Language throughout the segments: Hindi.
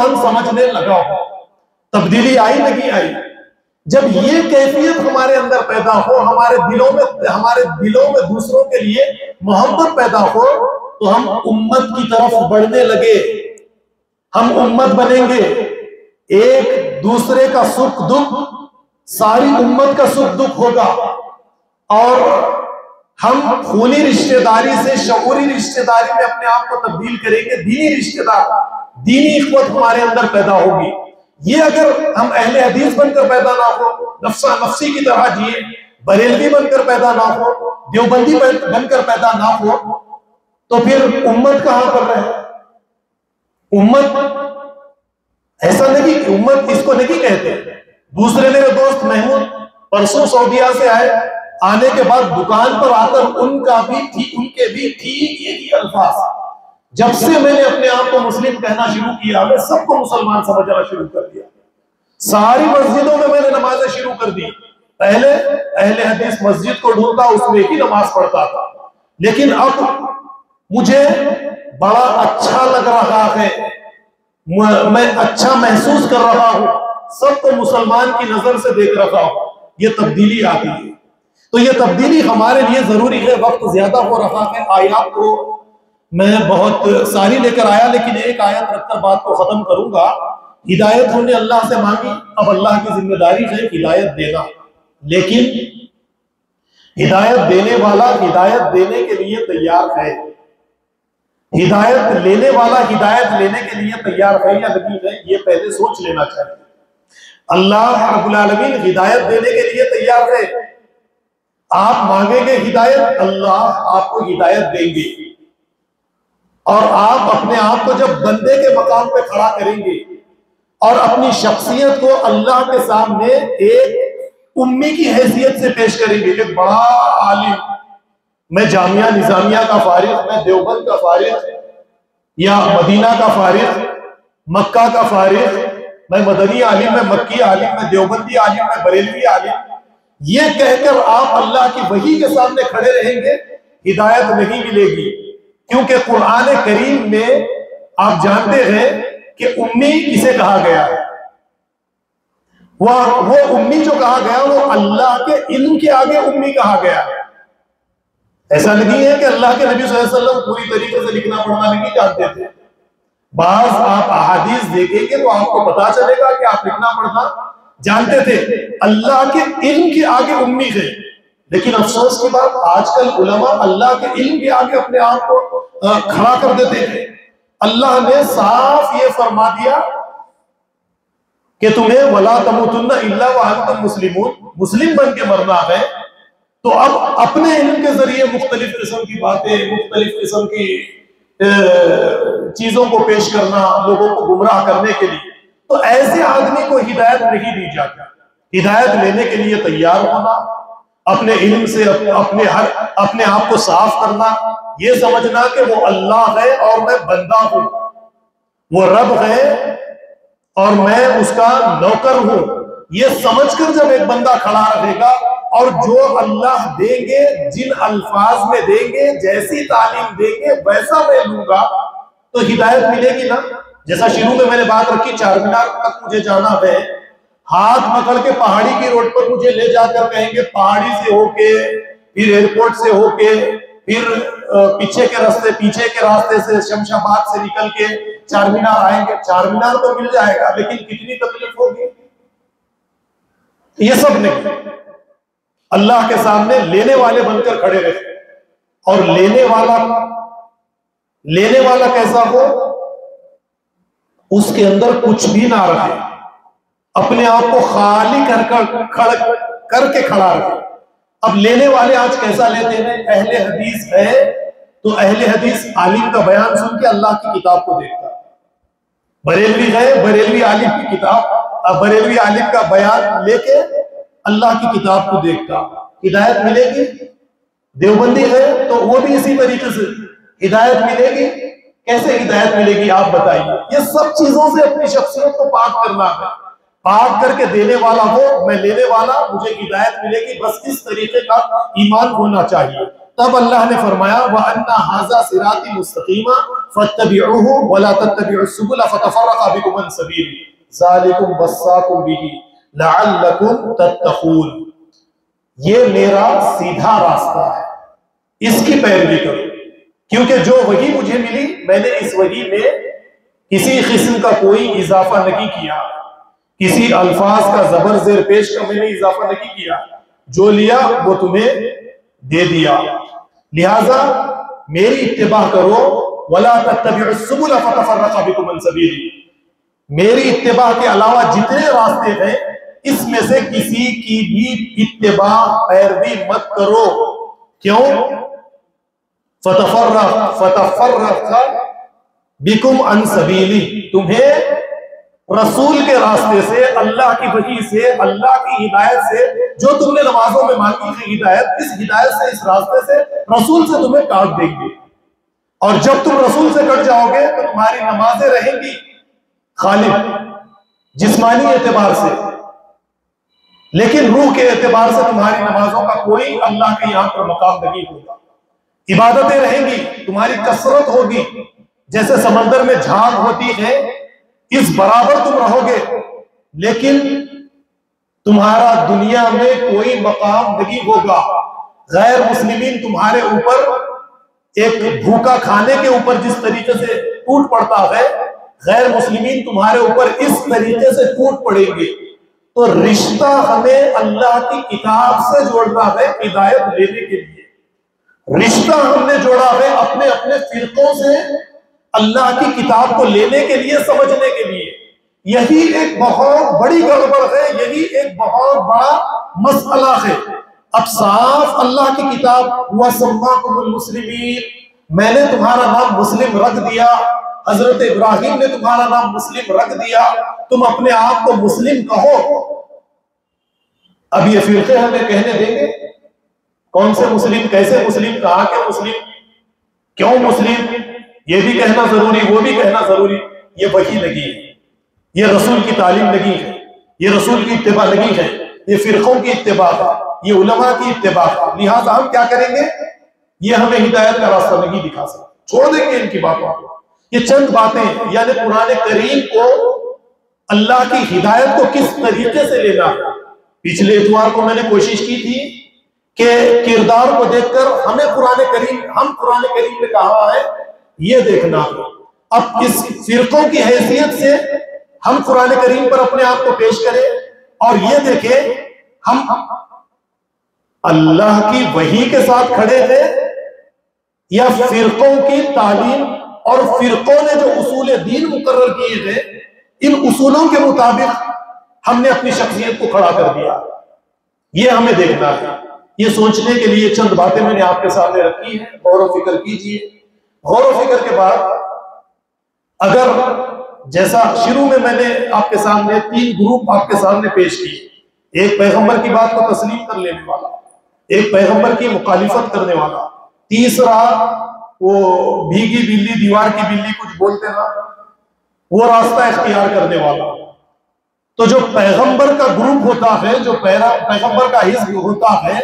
मुसलमान समझने लगा हो। तब्दीली आई नहीं आई? जब ये कैफियत हमारे अंदर पैदा हो, हमारे दिलों में दूसरों के लिए मोहब्बत पैदा हो, तो हम उम्मत की तरफ बढ़ने लगे, हम उम्मत बनेंगे। एक दूसरे का सुख दुख, सारी उम्मत का सुख दुख होगा, और हम खूनी रिश्तेदारी से शऊरी रिश्तेदारी में अपने आप को तब्दील करेंगे। दीनी रिश्तेदार, दीनी इख्वत हमारे अंदर पैदा होगी। ये अगर हम अहले हदीस बनकर पैदा ना हो, नफ्सा नफ्सी की तरह जिए, बरेलवी बनकर पैदा ना हो, देवबंदी बनकर पैदा ना हो, तो फिर उम्मत कहां पर रहे? उम्मत ऐसा नहीं, उम्मत इसको नहीं कहते। दूसरे मेरे दोस्त महमूद परसों सऊदीया से आए, आने के बाद दुकान पर आकर उनके भी ठीक यही अल्फाज। जब से मैंने अपने आप को मुस्लिम कहना शुरू किया, मैं सबको मुसलमान समझना शुरू कर दिया। सारी मस्जिदों में मैंने नमाजें शुरू कर दी। पहले अहले हदीस मस्जिद को ढूंढता, उसमें ही नमाज पढ़ता था, लेकिन अब मुझे बड़ा अच्छा लग रहा है, मैं अच्छा महसूस कर रहा हूं, सबको मुसलमान की नजर से देख रहा हूं। ये तब्दीली आती है, तो ये तब्दीली हमारे लिए जरूरी है। वक्त ज्यादा हो रहा है, आयत को मैं बहुत सारी लेकर आया, लेकिन एक आयत रखकर बात को खत्म करूंगा। हिदायत हमने अल्लाह से मांगी, अब अल्लाह की जिम्मेदारी है हिदायत देना, लेकिन हिदायत देने वाला हिदायत देने के लिए तैयार है, हिदायत लेने वाला हिदायत लेने के लिए तैयार है या नहीं है, ये पहले सोच लेना चाहिए। अल्लाह रब्बुल आलमीन हिदायत देने के लिए तैयार है। आप मांगेंगे हिदायत, अल्लाह आपको हिदायत देंगे, और आप अपने आप को जब बंदे के मकाम पे खड़ा करेंगे और अपनी शख्सियत को अल्लाह के सामने एक उम्मी की हैसियत से पेश करेंगे। एक बड़ा आलिम, मैं जामिया निजामिया का फारिग, मैं देवबंद का फारिग, या मदीना का फारिग, मक्का का फारिग, मैं मदनी आलिम, मैं मक्की आलिम, मैं देवबंदी आलिम, मैं बरेलवी आलिम, ये कहकर आप अल्लाह की वही के सामने खड़े रहेंगे, हिदायत नहीं मिलेगी। क्योंकि कुरान करीम में आप जानते हैं कि उम्मी किसे कहा गया है। वो उम्मी जो कहा गया, वो अल्लाह के इल्म के आगे उम्मी कहा गया है। ऐसा नहीं है कि अल्लाह के नबी सल्लल्लाहु अलैहि वसल्लम पूरी तरीके से लिखना पढ़ना नहीं जानते थे। बाज आप अहादीस देखेंगे तो आपको पता चलेगा कि आप लिखना पढ़ना जानते थे। अल्लाह के इल्म के आगे उम्मी है। लेकिन अफसोस की बात, आजकल उलमा अल्लाह के इल्म के आगे अपने आप को खड़ा कर देते हैं। अल्लाह ने साफ ये फरमा दिया कि तुम्हें वला तमुतुन्ना इल्ला व अंतुम मुस्लिमून, मुस्लिम बन के मरना है। तो अब अपने इल्म के जरिए मुख्तलिफ किस्म की बातें, मुख्तलिफ किस्म की चीजों को पेश करना, लोगों को गुमराह करने के लिए, तो ऐसे आदमी को हिदायत नहीं दी जाती। हिदायत लेने के लिए तैयार होना, अपने इल्म से अपने आप को साफ करना, ये समझना कि वो अल्लाह है और मैं बंदा हूं, वो रब है और मैं उसका नौकर हूं। ये समझकर जब एक बंदा खड़ा रहेगा और जो अल्लाह देंगे, जिन अल्फाज में देंगे, जैसी तालीम देंगे वैसा मैं लूंगा, तो हिदायत मिलेगी ना। जैसा शुरू में मैंने बात रखी, चार मीनार तक मुझे जाना है, हाथ पकड़ के पहाड़ी की रोड पर मुझे ले जाकर कहेंगे पहाड़ी से होके, फिर एयरपोर्ट से होके, फिर पीछे के रास्ते से शमशाबाद से निकल के चार मीनार आएंगे। चार मीनार तो मिल जाएगा, लेकिन कितनी तकलीफ होगी, ये सब नहीं। अल्लाह के सामने लेने वाले बनकर खड़े रहे, और लेने वाला कैसा हो, उसके अंदर कुछ भी ना रहे, अपने आप को खाली करके खड़ा रहे। अब लेने वाले आज कैसा लेते हैं? अहले हदीस है तो अहले हदीस आलिम का बयान सुन के अल्लाह की किताब को देखता है। बरेलवी है, बरेलवी आलिम की किताब, बरेलवी आलिम का बयान लेके अल्लाह की किताब को देखता, हिदायत मिलेगी। देवबंदी है तो वो भी इसी तरीके से हिदायत मिलेगी। कैसे हिदायत मिलेगी आप बताइए? ये सब चीजों से अपनी शख्सियत को पाक करना है, पाक करके देने वाला हो, मैं लेने वाला, मुझे हिदायत मिलेगी। बस इस तरीके का ईमान होना चाहिए, तब अल्लाह ने फरमाया व अन्ना हाज़ा सिराती मुस्तकीमा फत्तबिऊहु वला तत्तबिउस सुबुल फतफर्रक़ बिकुम अन सबीली ज़ालिकुम वस्साकुम बिही लअल्लकुम तत्तक़ून। ये मेरा सीधा रास्ता है, इसकी पैरवी करो, क्योंकि जो वही मुझे मिली मैंने इस वही में किसी किस्म का कोई इजाफा नहीं किया, किसी अल्फाज का जबर जेर पेश का मैंने इजाफा नहीं किया, जो लिया वो तुम्हें दे दिया। लिहाजा मेरी इत्तिबा करो, वला तत्तबिउस सुबुल फतफर्रक़ बिकुम अन सबीली। मेरी इत्तिबा के अलावा जितने रास्ते हैं इसमें से किसी की भी इत्तिबा पैरवी मत करो। क्यों? फतफर्रक़ बिकुम अन सबीली, तुम्हें रसूल के रास्ते से, अल्लाह की वही से, अल्लाह की हिदायत से, जो तुमने नमाजों में मांगी थी हिदायत, इस हिदायत से, इस रास्ते से, रसूल से तुम्हें काट देंगे। और जब तुम रसूल से कट जाओगे तो तुम्हारी नमाजें रहेंगी खाली जिस्मानी एतबार से, लेकिन रूह के एतबार से तुम्हारी नमाजों का कोई अल्लाह के यहां पर मकाम नहीं होगा। इबादतें रहेंगी, तुम्हारी कसरत होगी, जैसे समंदर में झाग होती है इस बराबर तुम रहोगे, लेकिन तुम्हारा दुनिया में कोई मकाम नहीं होगा। गैर मुस्लिमीन तुम्हारे ऊपर एक भूखा खाने के ऊपर जिस तरीके से टूट पड़ता है, गैर मुस्लिमीन तुम्हारे ऊपर इस तरीके से टूट पड़ेंगे। तो रिश्ता हमें अल्लाह की किताब से जोड़ना है हिदायत लेने के लिए, रिश्ता हमने जोड़ा है अपने अपने फिरकों से अल्लाह की किताब को लेने के लिए, समझने के लिए। यही एक बहुत बड़ी गड़बड़ है, यही एक बहुत बड़ा मसला है। अब साफ अल्लाह की किताब हुआ सम्माकुमुल मुस्लिमीन, मैंने तुम्हारा नाम मुस्लिम रख दिया, हजरत इब्राहिम ने तुम्हारा नाम मुस्लिम रख दिया, तुम अपने आप को मुस्लिम कहो। अब ये फिरके हमें कहने देंगे कौन से मुस्लिम, कैसे मुस्लिम, कहां के मुस्लिम, क्यों मुस्लिम, ये भी कहना जरूरी, वो भी कहना जरूरी। ये वही लगी है, ये रसूल की तालीम लगी है, ये रसूल की इत्तिबा लगी है, ये फिरकों की इत्तिबा है, ये उलमा की इत्तिबा है। लिहाजा हम क्या करेंगे, ये हमें हिदायत का रास्ता नहीं दिखा सकते, छोड़ देंगे इनकी बातों को। ये चंद बातें यानी कुरान करीम को, अल्लाह की हिदायत को किस तरीके से लेना है। पिछले इतवार को मैंने कोशिश की थी कि किरदार को देखकर हमें कुरान करीम में कहा है ये देखना है। अब इस फिरकों की हैसियत से हम कुरान करीम पर अपने आप को पेश करें और ये देखें हम अल्लाह की वही के साथ खड़े हैं या फिरकों की तालीम और फिरकों ने जो उसूल दीन मुकर्रर किए थे इन उसूलों के मुताबिक हमने अपनी शख्सियत को खड़ा कर दिया। ये हमें देखना है। ये सोचने के लिए चंद बातें मैंने आपके सामने रखी है, गौर व फिक्र कीजिए। गौर व फिक्र के बाद अगर जैसा शुरू में मैंने आपके सामने 3 ग्रुप आपके सामने पेश किए, एक पैगंबर की बात को तस्लीम कर लेने वाला, एक पैगंबर की मुखालिफत करने वाला, तीसरा वो भीगी बिल्ली दीवार की बिल्ली कुछ बोलते ना वो रास्ता इख्तियार करने वाला। तो जो पैगंबर का ग्रुप होता है, जो पैगंबर का हिस्ब होता है,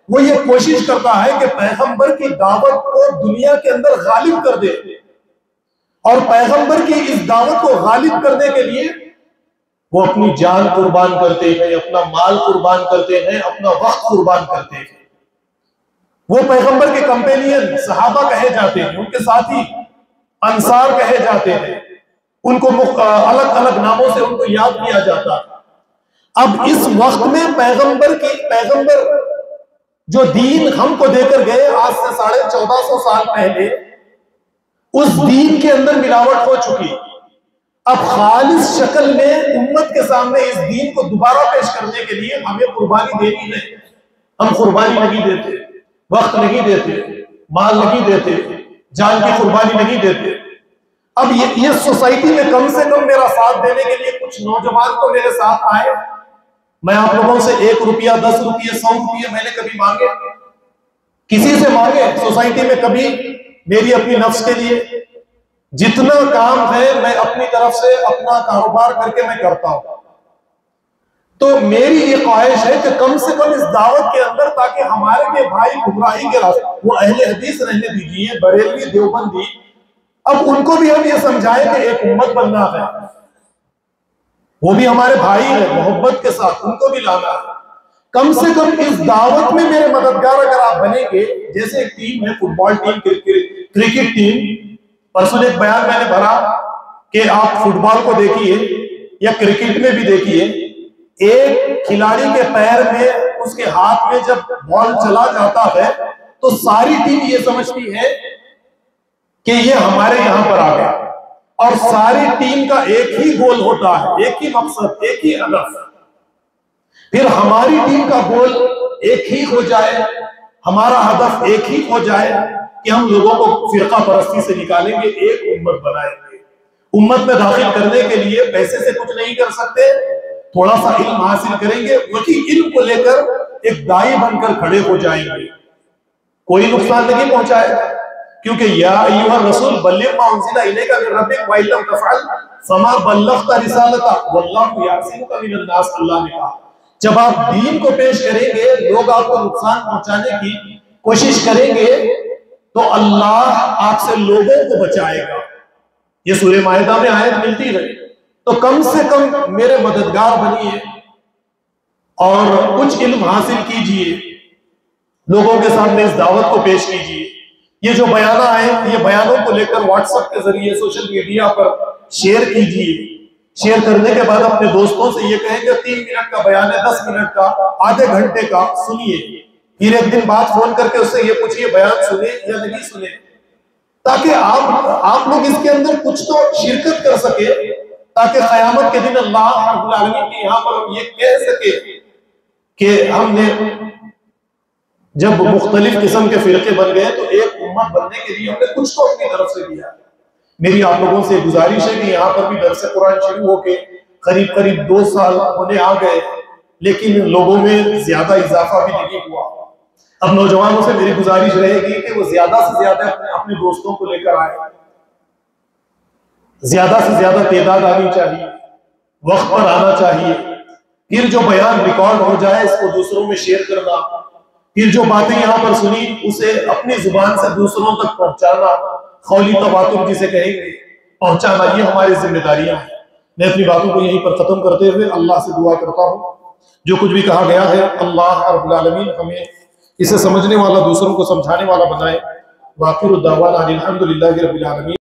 वो ये कोशिश करता है कि पैगंबर की दावत को दुनिया के अंदर गालिब कर दे और पैगंबर की इस दावत को गालिब करने के लिए वो अपनी जान कुर्बान करते हैं, अपना माल कुर्बान करते हैं, अपना वक्त कुर्बान करते हैं। वो पैगंबर के कंपेनियन सहाबा कहे जाते हैं, उनके साथी अंसार कहे जाते हैं, उनको अलग अलग नामों से उनको याद किया जाता है। अब इस वक्त में पैगंबर जो दीन हमको देकर गए आज से 1450 साल पहले, उस दीन के अंदर मिलावट हो चुकी। अब खालिस शक्ल में उम्मत के सामने इस दीन को दोबारा पेश करने के लिए हमें कुर्बानी देनी है। हम कुर्बानी नहीं देते, वक्त नहीं देते, माल नहीं देते, जान की कुर्बानी नहीं देते। अब ये सोसाइटी में कम से कम मेरा साथ देने के लिए कुछ नौजवान तो मेरे साथ आए। मैं आप लोगों से 1 रुपया, 10 रुपये, 100 रुपये मैंने कभी मांगे, किसी से मांगे सोसाइटी में कभी? मेरी अपनी नफ्स के लिए जितना काम है मैं अपनी तरफ से अपना कारोबार करके मैं करता हूं। तो मेरी ये ख्वाहिश है कि कम से कम इस दावत के अंदर, ताकि हमारे के भाई गुमराही के रास्ते, वो अहले हदीस रहने दीजिए, बरेलवी, देवबंदी, अब उनको भी हम ये समझाएं कि एक उम्मत बनना है, वो भी हमारे भाई है, मोहब्बत के साथ उनको भी लाना है। कम से कम इस दावत में मेरे मददगार अगर आप बनेंगे, जैसे एक टीम है, फुटबॉल टीम, क्रिकेट टीम, परसों एक बयान मैंने भरा कि आप फुटबॉल को देखिए या क्रिकेट में भी देखिए, एक खिलाड़ी के पैर में, उसके हाथ में जब बॉल चला जाता है तो सारी टीम ये समझती है कि ये हमारे यहां पर आ गया, और सारी टीम का एक ही गोल होता है, एक ही मकसद, एक ही हदफ। फिर हमारी टीम का गोल एक ही हो जाए, हमारा हदफ एक ही हो जाए कि हम लोगों को फिरका परस्ती से निकालेंगे, एक उम्मत बनाएंगे। उम्मत में दाखिल करने के लिए पैसे से कुछ नहीं कर सकते, थोड़ा सा इल्म हासिल करेंगे, वही इल्म को लेकर एक दाई बनकर खड़े हो जाएंगे, कोई नुकसान नहीं पहुंचाएगा। क्योंकि या अय्युहा रसूल बल्लिग मा उनज़िला इलैका मिन रब्बिक व इल्लम तफ़अल फमा बल्लग़्ता रिसालता वल्लाहु यअसिमुका मिनन नास, अल्लाह ने कहा जब आप दीन को पेश करेंगे, लोग आपको नुकसान पहुंचाने की कोशिश करेंगे तो अल्लाह आपसे लोगों को बचाएगा। ये सूरह माइदा में आयत मिलती है। तो कम से कम मेरे मददगार बनिए और कुछ इल्म हासिल कीजिए, लोगों के सामने इस दावत को पेश कीजिए। ये जो बयाना है, ये बयानों को लेकर व्हाट्सएप के जरिए सोशल मीडिया पर शेयर कीजिए। शेयर करने के बाद अपने दोस्तों से ये कहेंगे 3 मिनट का बयान है, 10 मिनट का, आधे घंटे का, सुनिए। फिर एक दिन बाद फोन करके उससे ये पूछिए बयान सुने या नहीं सुने, ताकि आप लोग इसके अंदर कुछ तो शिरकत कर सके, ताकि क़यामत के दिन अल्लाह रब्बुल आलमीन के यहाँ पर हम ये कह सके कि हमने जब मुख्तलिफ किस्म के फिरके बन गए तो एक उम्मत बनने के लिए हमने कुछ तो अपनी तरफ से दिया। मेरी आप लोगों से गुजारिश है कि यहाँ पर भी दर्स कुरान शुरू होके करीब करीब 2 साल होने आ गए, लेकिन लोगों में ज्यादा इजाफा भी नहीं हुआ। अब नौजवानों से मेरी गुजारिश रहेगी कि वो ज्यादा से ज्यादा अपने दोस्तों को लेकर आए, ज्यादा से ज्यादा तादाद आनी चाहिए, वक्त पर आना चाहिए। फिर जो बयान रिकॉर्ड हो जाए इसको दूसरों में शेयर करना, फिर जो बातें यहाँ पर सुनी उसे अपनी जुबान से दूसरों तक पहुंचाना, खौली तवातुर जिसे कहेंगे, पहुंचाना, ये हमारी जिम्मेदारियां हैं। मैं अपनी बातों को यहीं पर खत्म करते हुए अल्लाह से दुआ करता हूँ, जो कुछ भी कहा गया है अल्लाह रब्बुल आलमीन हमें इसे समझने वाला, दूसरों को समझाने वाला बनाए। वाखिर दावाना अनिल हम्दुलिल्लाहि रब्बिल आलमीन।